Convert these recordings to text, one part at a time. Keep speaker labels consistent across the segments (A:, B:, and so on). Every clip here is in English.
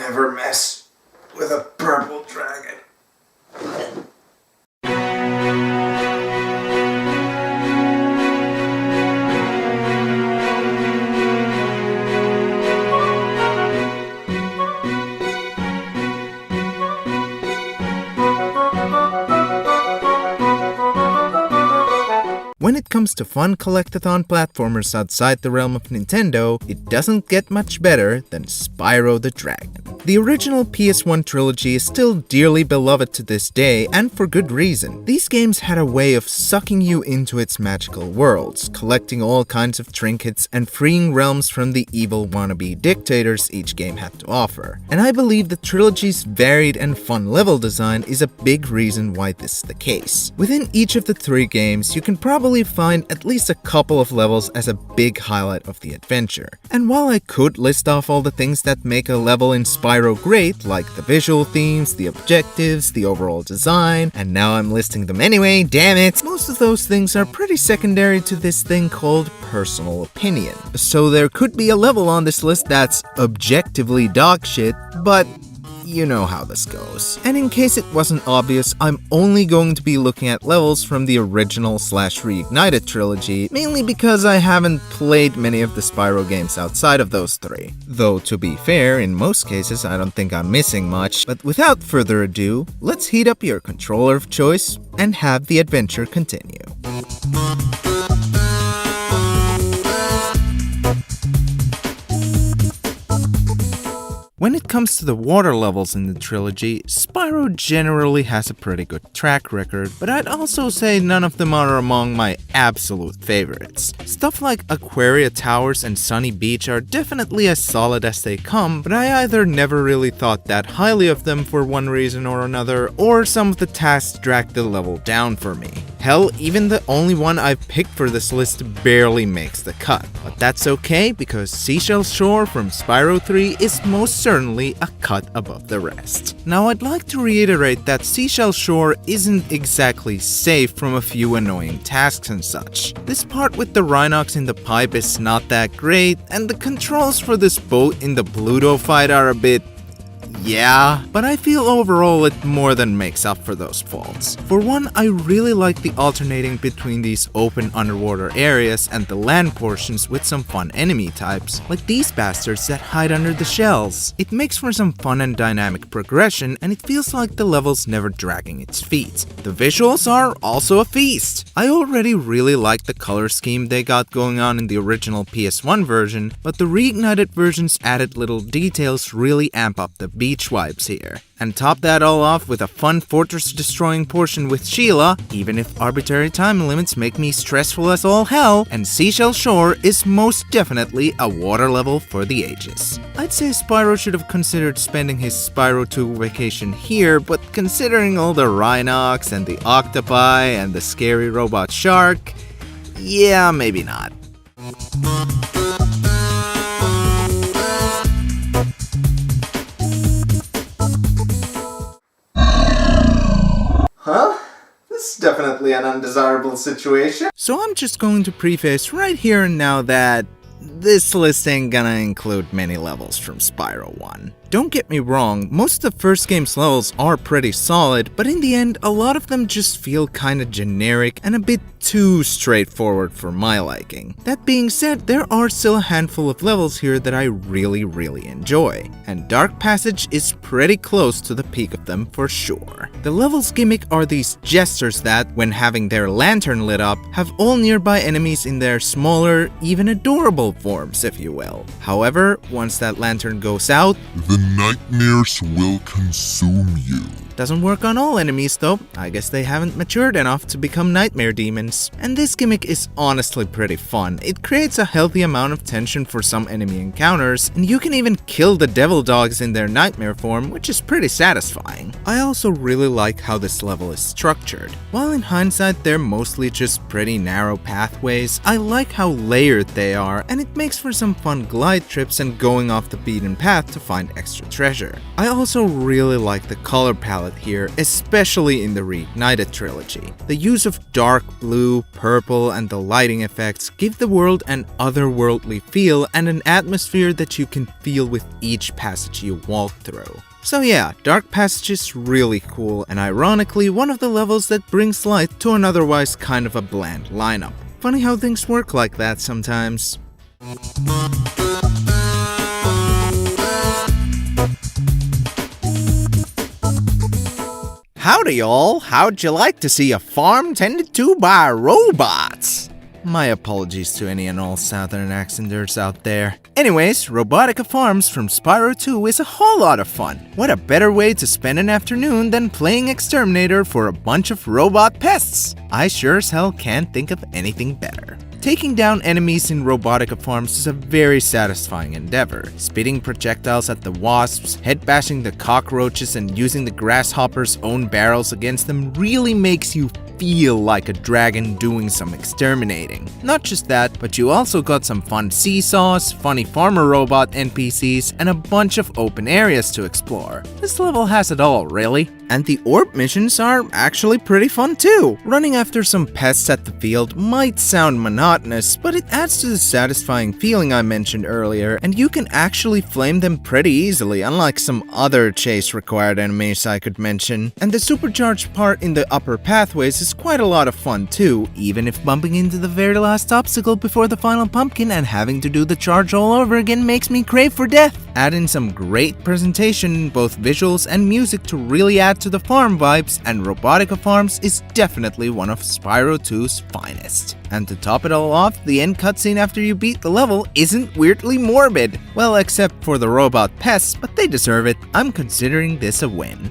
A: never mess with a purple dragon.
B: When it comes to fun collectathon platformers outside the realm of Nintendo, it doesn't get much better than Spyro the Dragon. The original PS1 trilogy is still dearly beloved to this day, and for good reason. These games had a way of sucking you into its magical worlds, collecting all kinds of trinkets and freeing realms from the evil wannabe dictators each game had to offer. And I believe the trilogy's varied and fun level design is a big reason why this is the case. Within each of the 3 games, you can probably find at least a couple of levels as a big highlight of the adventure. And while I could list off all the things that make a level in Spyro great, like the visual themes, the objectives, the overall design, and now I'm listing them anyway, damn it, most of those things are pretty secondary to this thing called personal opinion. So there could be a level on this list that's objectively dog shit, but you know how this goes. And in case it wasn't obvious, I'm only going to be looking at levels from the original/reignited trilogy, mainly because I haven't played many of the Spyro games outside of those 3. Though to be fair, in most cases I don't think I'm missing much, but without further ado, let's heat up your controller of choice and have the adventure continue. When it comes to the water levels in the trilogy, Spyro generally has a pretty good track record, but I'd also say none of them are among my absolute favorites. Stuff like Aquaria Towers and Sunny Beach are definitely as solid as they come, but I either never really thought that highly of them for one reason or another, or some of the tasks dragged the level down for me. Hell, even the only one I've picked for this list barely makes the cut. But that's okay, because Seashell Shore from Spyro 3 is most certainly a cut above the rest. Now I'd like to reiterate that Seashell Shore isn't exactly safe from a few annoying tasks and such. This part with the Rhinox in the pipe is not that great, and the controls for this boat in the Bluto fight are a bit yeah, but I feel overall it more than makes up for those faults. For one, I really like the alternating between these open underwater areas and the land portions with some fun enemy types, like these bastards that hide under the shells. It makes for some fun and dynamic progression, and it feels like the level's never dragging its feet. The visuals are also a feast. I already really like the color scheme they got going on in the original PS1 version, but the reignited version's added little details really amp up the beach vibes here. And top that all off with a fun fortress destroying portion with Sheila, even if arbitrary time limits make me stressful as all hell, and Seashell Shore is most definitely a water level for the ages. I'd say Spyro should have considered spending his Spyro 2 vacation here, but considering all the Rhinox and the octopi and the scary robot shark, yeah, maybe not.
A: Huh? This is definitely an undesirable situation.
B: So I'm just going to preface right here and now that this list ain't gonna include many levels from Spyro 1. Don't get me wrong, most of the first game's levels are pretty solid, but in the end, a lot of them just feel kinda generic and a bit too straightforward for my liking. That being said, there are still a handful of levels here that I really enjoy, and Dark Passage is pretty close to the peak of them for sure. The level's gimmick are these jesters that, when having their lantern lit up, have all nearby enemies in their smaller, even adorable forms, if you will. However, once that lantern goes out,
C: the nightmares will consume you.
B: Doesn't work on all enemies though, I guess they haven't matured enough to become nightmare demons. And this gimmick is honestly pretty fun. It creates a healthy amount of tension for some enemy encounters, and you can even kill the devil dogs in their nightmare form, which is pretty satisfying. I also really like how this level is structured. While in hindsight they're mostly just pretty narrow pathways, I like how layered they are, and it makes for some fun glide trips and going off the beaten path to find extra treasure. I also really like the color palette palette here, especially in the Reignited trilogy. The use of dark blue, purple, and the lighting effects give the world an otherworldly feel and an atmosphere that you can feel with each passage you walk through. So yeah, Dark Passage is really cool, and ironically one of the levels that brings light to an otherwise kind of a bland lineup. Funny how things work like that sometimes. Howdy y'all, how'd you like to see a farm tended to by robots? My apologies to any and all southern accenters out there. Anyways, Robotica Farms from Spyro 2 is a whole lot of fun. What a better way to spend an afternoon than playing Exterminator for a bunch of robot pests? I sure as hell can't think of anything better. Taking down enemies in Robotica Farms is a very satisfying endeavor. Spitting projectiles at the wasps, head-bashing the cockroaches, and using the grasshoppers' own barrels against them really makes you feel like a dragon doing some exterminating. Not just that, but you also got some fun seesaws, funny farmer robot NPCs, and a bunch of open areas to explore. This level has it all, really. And the orb missions are actually pretty fun too. Running after some pests at the field might sound monotonous, but it adds to the satisfying feeling I mentioned earlier, and you can actually flame them pretty easily, unlike some other chase-required enemies I could mention. And the supercharged part in the upper pathways is quite a lot of fun too, even if bumping into the very last obstacle before the final pumpkin and having to do the charge all over again makes me crave for death. Add in some great presentation in both visuals and music to really add to the farm vibes, and Robotica Farms is definitely one of Spyro 2's finest. And to top it all off, the end cutscene after you beat the level isn't weirdly morbid. Well, except for the robot pests, but they deserve it. I'm considering this a win.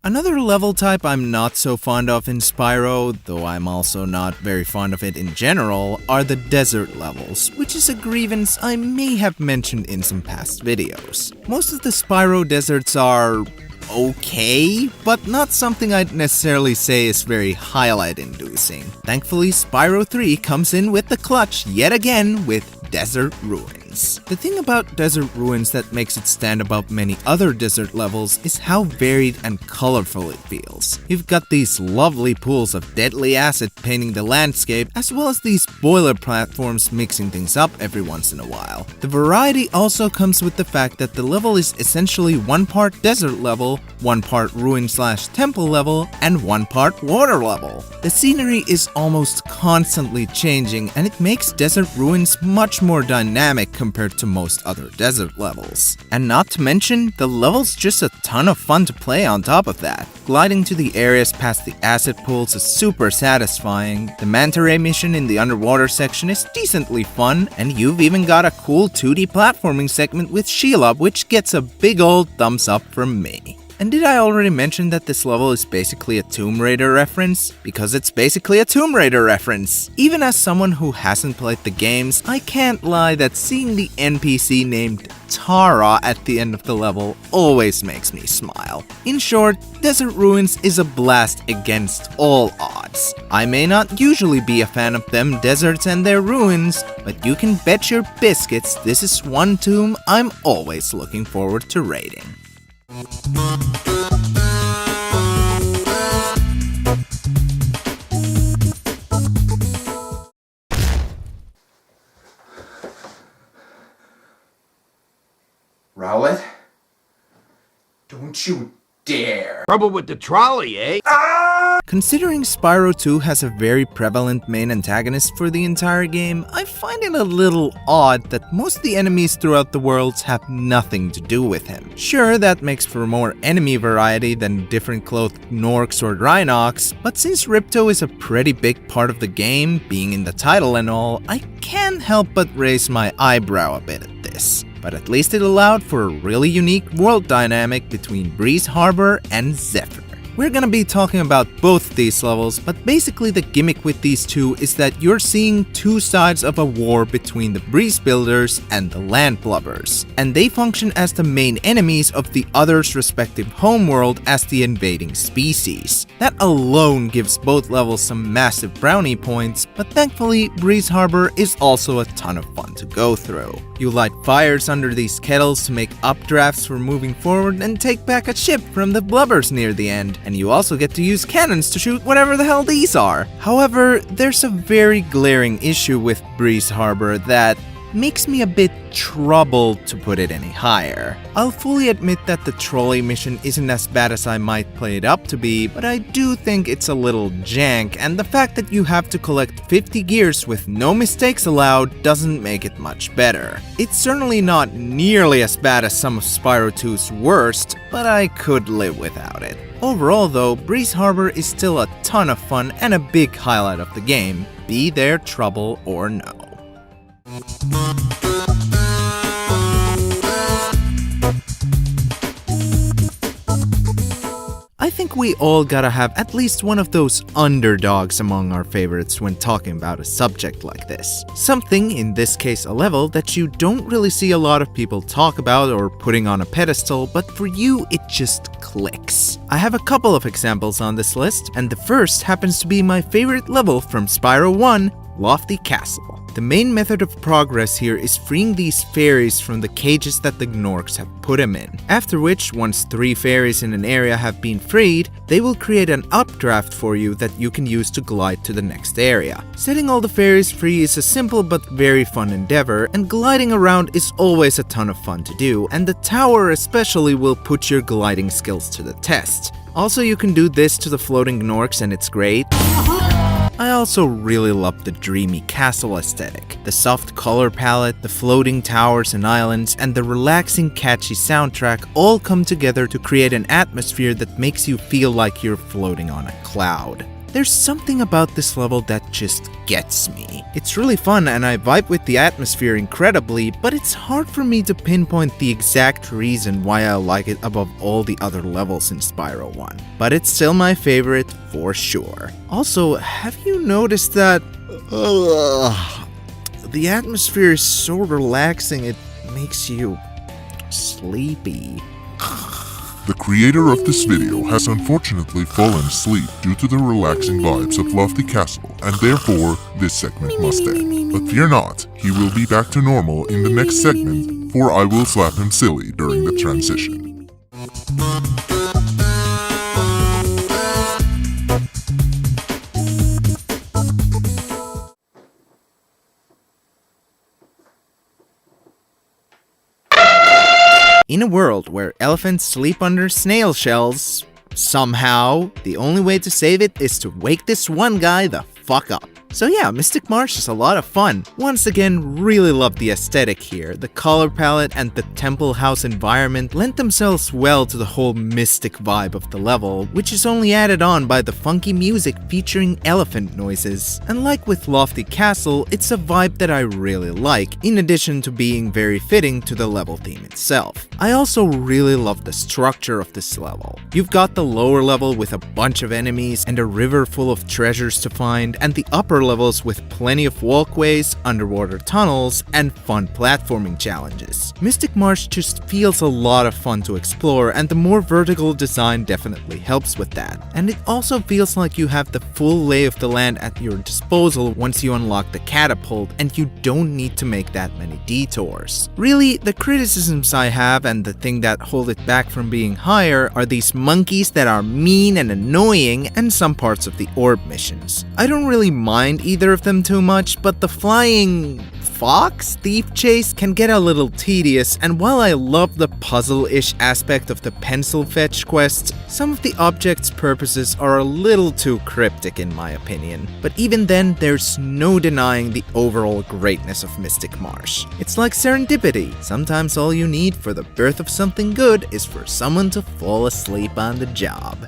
B: Another level type I'm not so fond of in Spyro, though I'm also not very fond of it in general, are the desert levels, which is a grievance I may have mentioned in some past videos. Most of the Spyro deserts are okay, but not something I'd necessarily say is very highlight-inducing. Thankfully, Spyro 3 comes in with the clutch yet again with Desert Ruins. The thing about Desert Ruins that makes it stand above many other desert levels is how varied and colorful it feels. You've got these lovely pools of deadly acid painting the landscape, as well as these boiler platforms mixing things up every once in a while. The variety also comes with the fact that the level is essentially one part desert level, one part ruin/temple level, and one part water level. The scenery is almost constantly changing, and it makes Desert Ruins much more dynamic compared to most other desert levels. And not to mention, the level's just a ton of fun to play on top of that. Gliding to the areas past the acid pools is super satisfying, the manta ray mission in the underwater section is decently fun, and you've even got a cool 2D platforming segment with Shelob, which gets a big old thumbs up from me. And did I already mention that this level is basically a Tomb Raider reference? Because it's basically a Tomb Raider reference! Even as someone who hasn't played the games, I can't lie that seeing the NPC named Tara at the end of the level always makes me smile. In short, Desert Ruins is a blast against all odds. I may not usually be a fan of them deserts and their ruins, but you can bet your biscuits this is one tomb I'm always looking forward to raiding.
A: Rowlet? Don't you dare!
D: Trouble with the trolley, eh?
B: Considering Spyro 2 has a very prevalent main antagonist for the entire game, I find it a little odd that most of the enemies throughout the worlds have nothing to do with him. Sure, that makes for more enemy variety than different clothed Gnorcs or Rhinox, but since Ripto is a pretty big part of the game, being in the title and all, I can't help but raise my eyebrow a bit at this. But at least it allowed for a really unique world dynamic between Breeze Harbor and Zephyr. We're gonna be talking about both these levels, but basically the gimmick with these two is that you're seeing two sides of a war between the breeze builders and the land blubbers, and they function as the main enemies of the other's respective homeworld as the invading species. That alone gives both levels some massive brownie points, but thankfully Breeze Harbor is also a ton of fun to go through. You light fires under these kettles to make updrafts for moving forward and take back a ship from the blubbers near the end, and you also get to use cannons to shoot whatever the hell these are. However, there's a very glaring issue with Breeze Harbor that makes me a bit troubled, to put it any higher. I'll fully admit that the trolley mission isn't as bad as I might play it up to be, but I do think it's a little jank, and the fact that you have to collect 50 gears with no mistakes allowed doesn't make it much better. It's certainly not nearly as bad as some of Spyro 2's worst, but I could live without it. Overall though, Breeze Harbor is still a ton of fun and a big highlight of the game, be there trouble or no. I think we all gotta have at least one of those underdogs among our favorites when talking about a subject like this. Something, in this case a level, that you don't really see a lot of people talk about or putting on a pedestal, but for you it just clicks. I have a couple of examples on this list, and the first happens to be my favorite level from Spyro 1, Lofty Castle. The main method of progress here is freeing these fairies from the cages that the Gnorcs have put them in. After which, once 3 fairies in an area have been freed, they will create an updraft for you that you can use to glide to the next area. Setting all the fairies free is a simple but very fun endeavor, and gliding around is always a ton of fun to do, and the tower especially will put your gliding skills to the test. Also, you can do this to the floating Gnorcs and it's great. I also really love the dreamy castle aesthetic. The soft color palette, the floating towers and islands, and the relaxing catchy soundtrack all come together to create an atmosphere that makes you feel like you're floating on a cloud. There's something about this level that just gets me. It's really fun and I vibe with the atmosphere incredibly, but it's hard for me to pinpoint the exact reason why I like it above all the other levels in Spyro 1. But it's still my favorite for sure. Also, have you noticed that the atmosphere is so relaxing it makes you sleepy?
C: The creator of this video has unfortunately fallen asleep due to the relaxing vibes of Lofty Castle, and therefore this segment must end. But fear not, he will be back to normal in the next segment, for I will slap him silly during the transition.
B: In a world where elephants sleep under snail shells, somehow, the only way to save it is to wake this one guy the fuck up. So yeah, Mystic Marsh is a lot of fun. Once again, really love the aesthetic here. The color palette and the temple house environment lend themselves well to the whole mystic vibe of the level, which is only added on by the funky music featuring elephant noises. And like with Lofty Castle, it's a vibe that I really like, in addition to being very fitting to the level theme itself. I also really love the structure of this level. You've got the lower level with a bunch of enemies and a river full of treasures to find, and the upper levels with plenty of walkways, underwater tunnels, and fun platforming challenges. Mystic Marsh just feels a lot of fun to explore, and the more vertical design definitely helps with that. And it also feels like you have the full lay of the land at your disposal once you unlock the catapult, and you don't need to make that many detours. Really, the criticisms I have and the thing that hold it back from being higher are these monkeys that are mean and annoying, and some parts of the orb missions. I don't really mind either of them too much, but the flying fox thief chase can get a little tedious, and while I love the puzzle-ish aspect of the pencil fetch quest, some of the object's purposes are a little too cryptic in my opinion. But even then, there's no denying the overall greatness of Mystic Marsh. It's like serendipity. Sometimes all you need for the birth of something good is for someone to fall asleep on the job.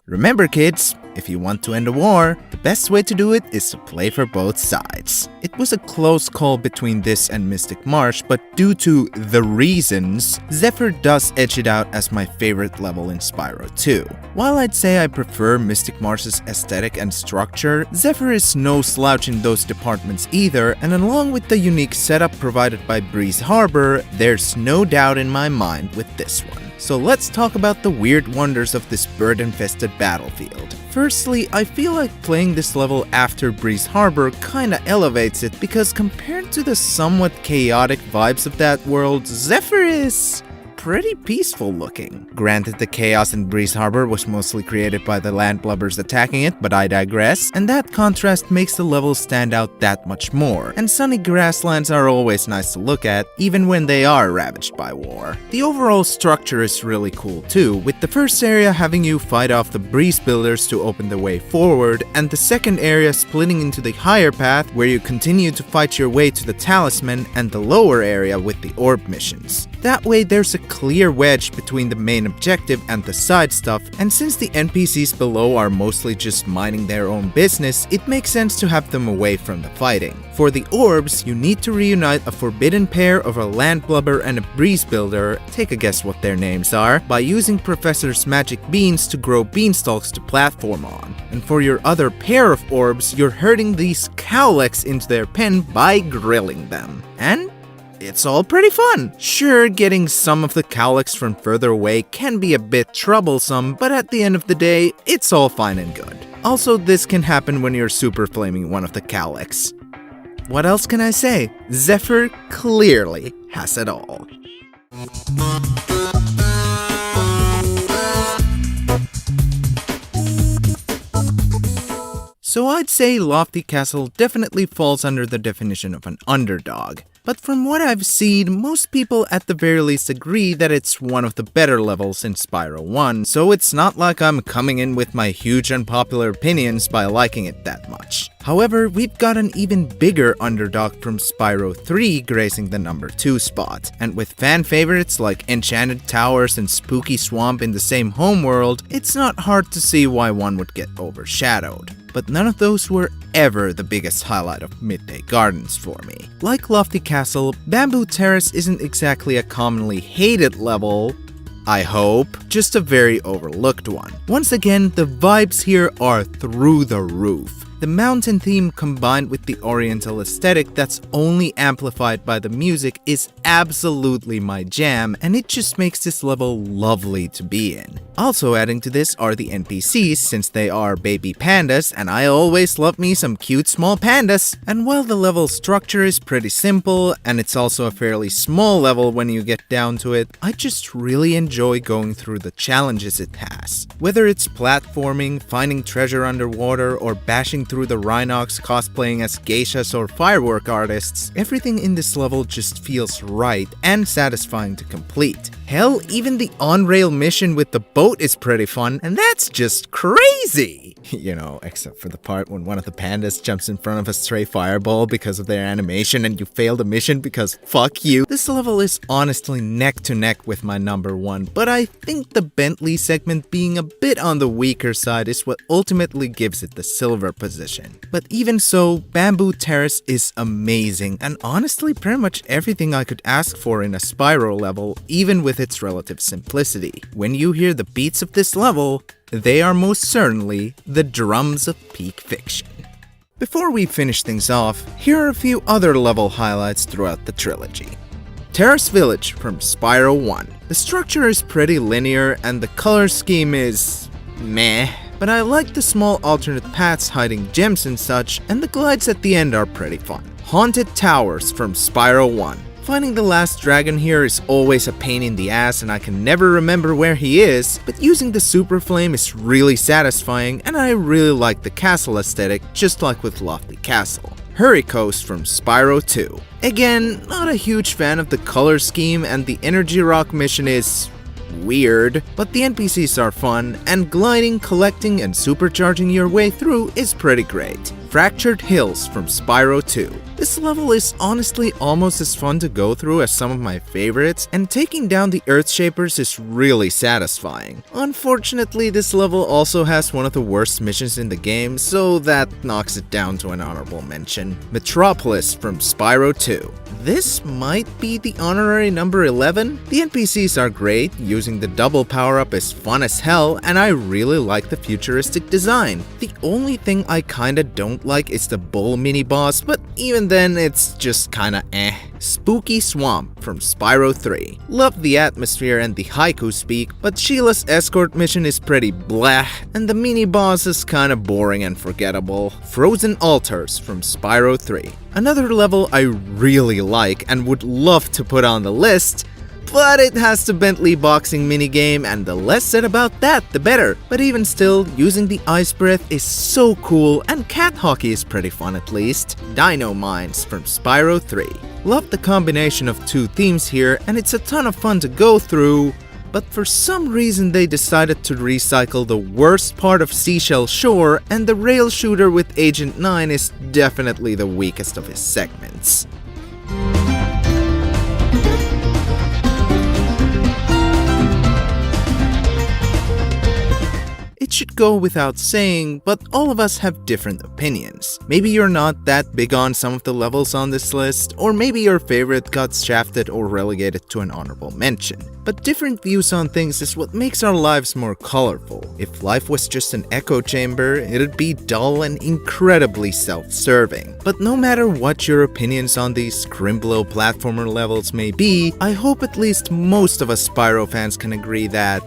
B: Remember kids, if you want to end a war, the best way to do it is to play for both sides. It was a close call between this and Mystic Marsh, but due to the reasons, Zephyr does edge it out as my favorite level in Spyro 2. While I'd say I prefer Mystic Marsh's aesthetic and structure, Zephyr is no slouch in those departments either, and along with the unique setup provided by Breeze Harbor, there's no doubt in my mind with this one. So let's talk about the weird wonders of this bird-infested battlefield. Firstly, I feel like playing this level after Breeze Harbor kinda elevates it because compared to the somewhat chaotic vibes of that world, Zephyr is pretty peaceful looking. Granted, the chaos in Breeze Harbor was mostly created by the landlubbers attacking it, but I digress, and that contrast makes the level stand out that much more. And sunny grasslands are always nice to look at, even when they are ravaged by war. The overall structure is really cool too, with the first area having you fight off the breeze builders to open the way forward, and the second area splitting into the higher path where you continue to fight your way to the talisman, and the lower area with the orb missions. That way there's a clear wedge between the main objective and the side stuff, and since the NPCs below are mostly just minding their own business, it makes sense to have them away from the fighting. For the orbs, you need to reunite a forbidden pair of a landlubber and a breeze builder, take a guess what their names are, by using Professor's magic beans to grow beanstalks to platform on. And for your other pair of orbs, you're herding these cowlicks into their pen by grilling them. And it's all pretty fun. Sure, getting some of the cowlicks from further away can be a bit troublesome, but at the end of the day, it's all fine and good. Also, this can happen when you're super flaming one of the cowlicks. What else can I say? Zephyr clearly has it all. So I'd say Lofty Castle definitely falls under the definition of an underdog. But from what I've seen, most people at the very least agree that it's one of the better levels in Spyro 1, so it's not like I'm coming in with my huge unpopular opinions by liking it that much. However, we've got an even bigger underdog from Spyro 3 gracing the number 2 spot, and with fan favorites like Enchanted Towers and Spooky Swamp in the same homeworld, it's not hard to see why one would get overshadowed. But none of those were ever the biggest highlight of Midday Gardens for me. Like Lofty Castle, Bamboo Terrace isn't exactly a commonly hated level, I hope, just a very overlooked one. Once again, the vibes here are through the roof. The mountain theme combined with the oriental aesthetic that's only amplified by the music is absolutely my jam, and it just makes this level lovely to be in. Also adding to this are the NPCs, since they are baby pandas, and I always love me some cute small pandas. And while the level structure is pretty simple, and it's also a fairly small level when you get down to it, I just really enjoy going through the challenges it has. Whether it's platforming, finding treasure underwater, or bashing through the Rhinox cosplaying as geishas or firework artists, everything in this level just feels right and satisfying to complete. Hell, even the on-rail mission with the boat is pretty fun, and that's just crazy! You know, except for the part when one of the pandas jumps in front of a stray fireball because of their animation and you fail the mission because fuck you. This level is honestly neck to neck with my number 1, but I think the Bentley segment being a bit on the weaker side is what ultimately gives it the silver position. But even so, Bamboo Terrace is amazing, and honestly pretty much everything I could ask for in a Spyro level, even with its relative simplicity. When you hear the beats of this level, they are most certainly the drums of peak fiction. Before we finish things off, here are a few other level highlights throughout the trilogy. Terrace Village from Spyro 1. The structure is pretty linear and the color scheme is meh, but I like the small alternate paths hiding gems and such, and the glides at the end are pretty fun. Haunted Towers from Spyro 1. Finding the last dragon here is always a pain in the ass and I can never remember where he is, but using the Super Flame is really satisfying and I really like the castle aesthetic, just like with Lofty Castle. Hurry Coast from Spyro 2. Again, not a huge fan of the color scheme and the Energy Rock mission is weird, but the NPCs are fun, and gliding, collecting, and supercharging your way through is pretty great. Fractured Hills from Spyro 2. This level is honestly almost as fun to go through as some of my favorites, and taking down the Earthshapers is really satisfying. Unfortunately, this level also has one of the worst missions in the game, so that knocks it down to an honorable mention. Metropolis from Spyro 2. This might be the honorary number 11. The NPCs are great, using the double power-up is fun as hell, and I really like the futuristic design. The only thing I kinda don't like is the bull mini-boss, but even then it's just kinda eh. Spooky Swamp from Spyro 3. Love the atmosphere and the haiku speak, but Sheila's escort mission is pretty blah, and the mini-boss is kinda boring and forgettable. Frozen Altars from Spyro 3. Another level I really like and would love to put on the list, but it has the Bentley boxing minigame, and the less said about that, the better. But even still, using the ice breath is so cool, and cat hockey is pretty fun at least. Dino Mines from Spyro 3. Love the combination of two themes here, and it's a ton of fun to go through, but for some reason they decided to recycle the worst part of Seashell Shore, and the rail shooter with Agent 9 is definitely the weakest of his segments. It should go without saying, but all of us have different opinions. Maybe you're not that big on some of the levels on this list, or maybe your favorite got shafted or relegated to an honorable mention. But different views on things is what makes our lives more colorful. If life was just an echo chamber, it'd be dull and incredibly self-serving. But no matter what your opinions on these Crimblow platformer levels may be, I hope at least most of us Spyro fans can agree that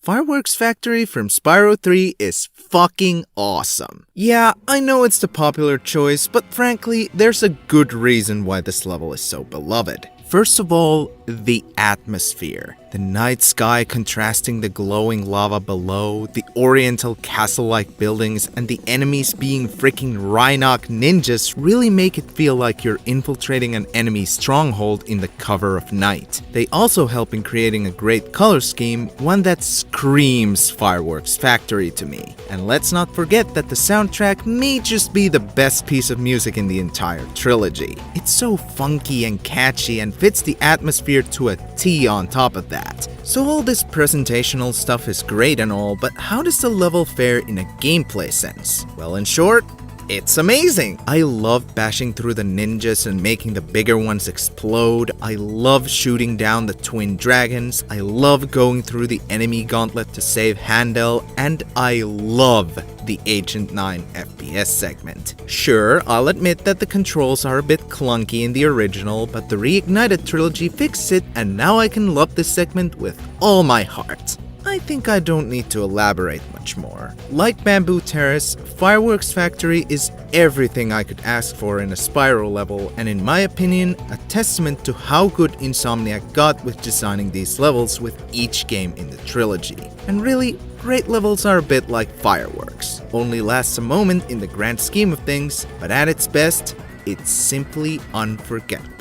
B: Fireworks Factory from Spyro 3 is fucking awesome. Yeah, I know it's the popular choice, but frankly, there's a good reason why this level is so beloved. First of all, the atmosphere. The night sky contrasting the glowing lava below, the oriental castle-like buildings, and the enemies being freaking Rhinoc ninjas really make it feel like you're infiltrating an enemy stronghold in the cover of night. They also help in creating a great color scheme, one that screams Fireworks Factory to me. And let's not forget that the soundtrack may just be the best piece of music in the entire trilogy. It's so funky and catchy and fits the atmosphere to a T on top of that. So all this presentational stuff is great and all, but how does the level fare in a gameplay sense? Well, in short, it's amazing! I love bashing through the ninjas and making the bigger ones explode. I love shooting down the twin dragons. I love going through the enemy gauntlet to save Handel, and I love the Agent 9 FPS segment. Sure, I'll admit that the controls are a bit clunky in the original, but the Reignited trilogy fixed it, and now I can love this segment with all my heart. I think I don't need to elaborate much more. Like Bamboo Terrace, Fireworks Factory is everything I could ask for in a Spyro level, and in my opinion, a testament to how good Insomniac got with designing these levels with each game in the trilogy. And really, great levels are a bit like fireworks. Only lasts a moment in the grand scheme of things, but at its best, it's simply unforgettable.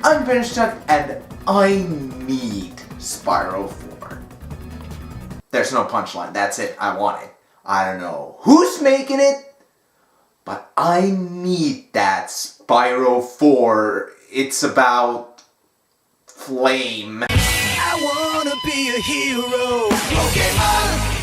A: I'm FinnishDuck, and I need Spyro 4. There's no punchline, that's it, I want it. I don't know who's making it, but I need that Spyro 4. It's about flame. I wanna be a hero, Pokemon!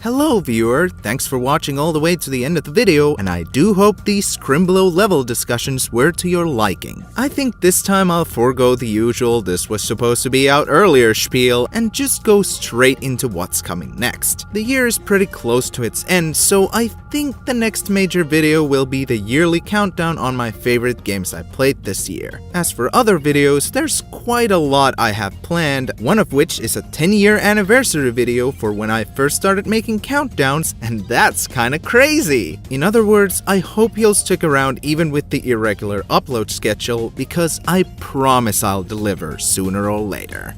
B: Hello viewer, thanks for watching all the way to the end of the video, and I do hope these Crimblow level discussions were to your liking. I think this time I'll forego the usual "this was supposed to be out earlier" spiel and just go straight into what's coming next. The year is pretty close to its end, so I think the next major video will be the yearly countdown on my favorite games I played this year. As for other videos, there's quite a lot I have planned, one of which is a 10-year anniversary video for when I first started making countdowns, and that's kinda crazy! In other words, I hope you'll stick around even with the irregular upload schedule, because I promise I'll deliver sooner or later.